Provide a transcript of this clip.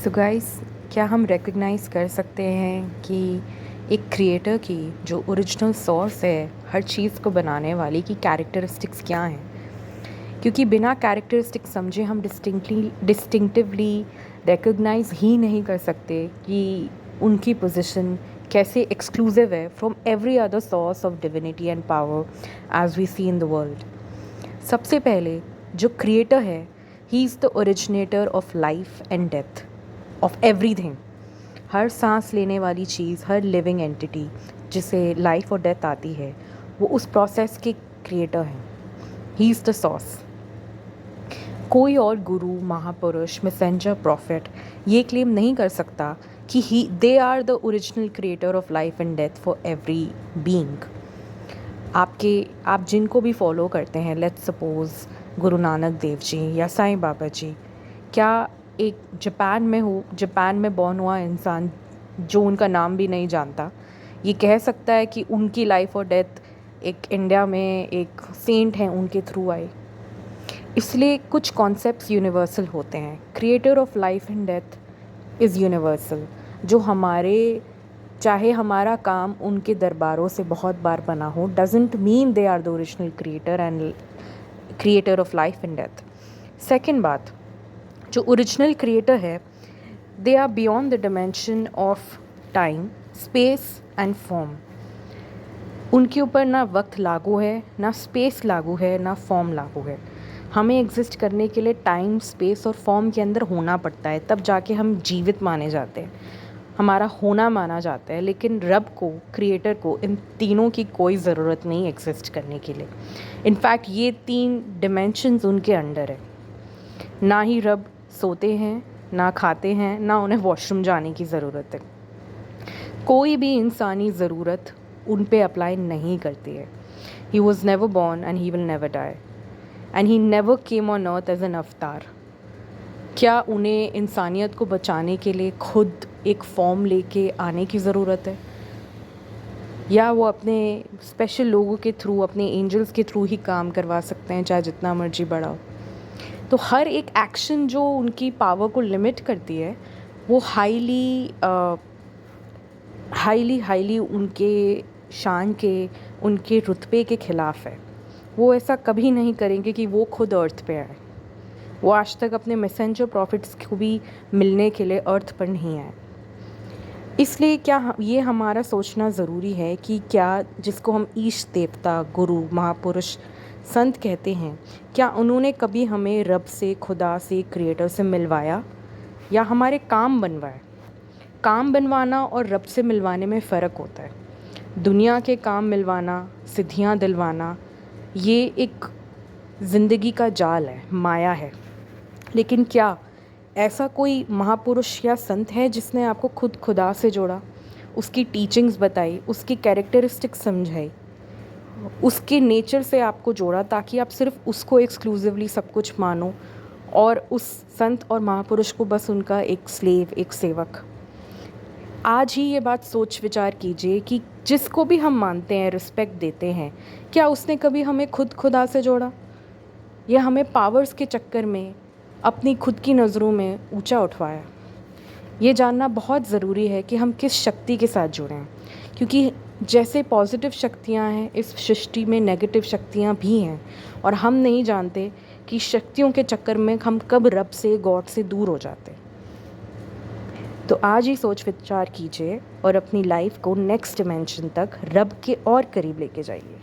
So guys, क्या हम recognise कर सकते हैं कि एक क्रिएटर की जो ओरिजिनल सोर्स है हर चीज़ को बनाने वाली की कैरेक्टरिस्टिक्स क्या हैं? क्योंकि बिना कैरेक्टरिस्टिक्स समझे हम डिस्टिंक्टिवली रिकग्नाइज़ ही नहीं कर सकते कि उनकी पोजीशन कैसे एक्सक्लूसिव है from every other source of divinity and power as we see in the world. सबसे पहले जो क्रिएटर है, he is the originator of life and death of everything. हर सांस लेने वाली चीज़, हर लिविंग एंटिटी जिसे लाइफ और डेथ आती है, वो उस प्रोसेस के क्रिएटर हैं। He is the source. कोई और गुरु, महापुरुष, मैसेंजर, प्रॉफिट ये क्लेम नहीं कर सकता कि they are the original creator of life and death for every being. आप जिनको भी फॉलो करते हैं, लेट्स सपोज गुरु नानक देव जी या साईं बाबा जी, क्या एक जापान में बॉर्न हुआ इंसान जो उनका नाम भी नहीं जानता ये कह सकता है कि उनकी लाइफ और डेथ एक इंडिया में एक सेंट हैं उनके थ्रू आई? इसलिए कुछ कॉन्सेप्ट्स यूनिवर्सल होते हैं। Creator of life and death is universal, जो चाहे हमारा काम उनके दरबारों से बहुत बार बना हो, doesn't mean they are the original creator and creator of life and death. Second बात, जो ओरिजिनल क्रिएटर है, they are beyond the dimension of time, space and form. उनके ऊपर ना वक्त लागू है, ना स्पेस लागू है, ना फॉर्म लागू है। हमें एग्जिस्ट करने के लिए टाइम, स्पेस और फॉर्म के अंदर होना पड़ता है, तब जाके हम जीवित माने जाते हैं, हमारा होना माना जाता है। लेकिन रब को, क्रिएटर को, इन तीनों की कोई ज़रूरत नहीं एग्जिस्ट करने के लिए। इनफैक्ट ये तीन डिमेंशंस उनके अंडर है। ना ही रब सोते हैं, ना खाते हैं, ना उन्हें वॉशरूम जाने की ज़रूरत है। कोई भी इंसानी ज़रूरत उन पे अप्लाई नहीं करती है। He was never born and he will never die and he never came on earth as an avatar. क्या उन्हें इंसानियत को बचाने के लिए खुद एक फॉर्म लेके आने की ज़रूरत है, या वो अपने स्पेशल लोगों के थ्रू, अपने एंजल्स के थ्रू ही काम करवा सकते हैं, चाहे जितना मर्जी बड़ा हो? तो हर एक एक्शन जो उनकी पावर को लिमिट करती है, वो हाईली उनके शान के, उनके रुतबे के ख़िलाफ़ है। वो ऐसा कभी नहीं करेंगे कि वो खुद अर्थ पे आए। वो आज तक अपने मैसेंजर प्रॉफिट्स को भी मिलने के लिए अर्थ पर नहीं आए। इसलिए क्या ये हमारा सोचना ज़रूरी है कि क्या जिसको हम ईश देवता, गुरु, महापुरुष, संत कहते हैं, क्या उन्होंने कभी हमें रब से, खुदा से, क्रिएटर से मिलवाया या हमारे काम बनवाए? काम बनवाना और रब से मिलवाने में फ़र्क होता है। दुनिया के काम मिलवाना, सिद्धियाँ दिलवाना, ये एक ज़िंदगी का जाल है, माया है। लेकिन क्या ऐसा कोई महापुरुष या संत है जिसने आपको खुद खुदा से जोड़ा, उसकी टीचिंग्स बताई, उसकी कैरेक्टरिस्टिक्स समझाई, उसके नेचर से आपको जोड़ा, ताकि आप सिर्फ उसको एक्सक्लूसिवली सब कुछ मानो और उस संत और महापुरुष को बस उनका एक स्लेव, एक सेवक? आज ही ये बात सोच विचार कीजिए कि जिसको भी हम मानते हैं, रिस्पेक्ट देते हैं, क्या उसने कभी हमें खुद खुदा से जोड़ा, या हमें पावर्स के चक्कर में अपनी खुद की नज़रों में ऊंचा उठवाया? ये जानना बहुत ज़रूरी है कि हम किस शक्ति के साथ जुड़े हैं, क्योंकि जैसे पॉजिटिव शक्तियाँ हैं, इस सृष्टि में नेगेटिव शक्तियाँ भी हैं, और हम नहीं जानते कि शक्तियों के चक्कर में हम कब रब से, गॉड से दूर हो जाते हैं। तो आज ही सोच विचार कीजिए और अपनी लाइफ को नेक्स्ट डिमेंशन तक, रब के और करीब लेके जाइए।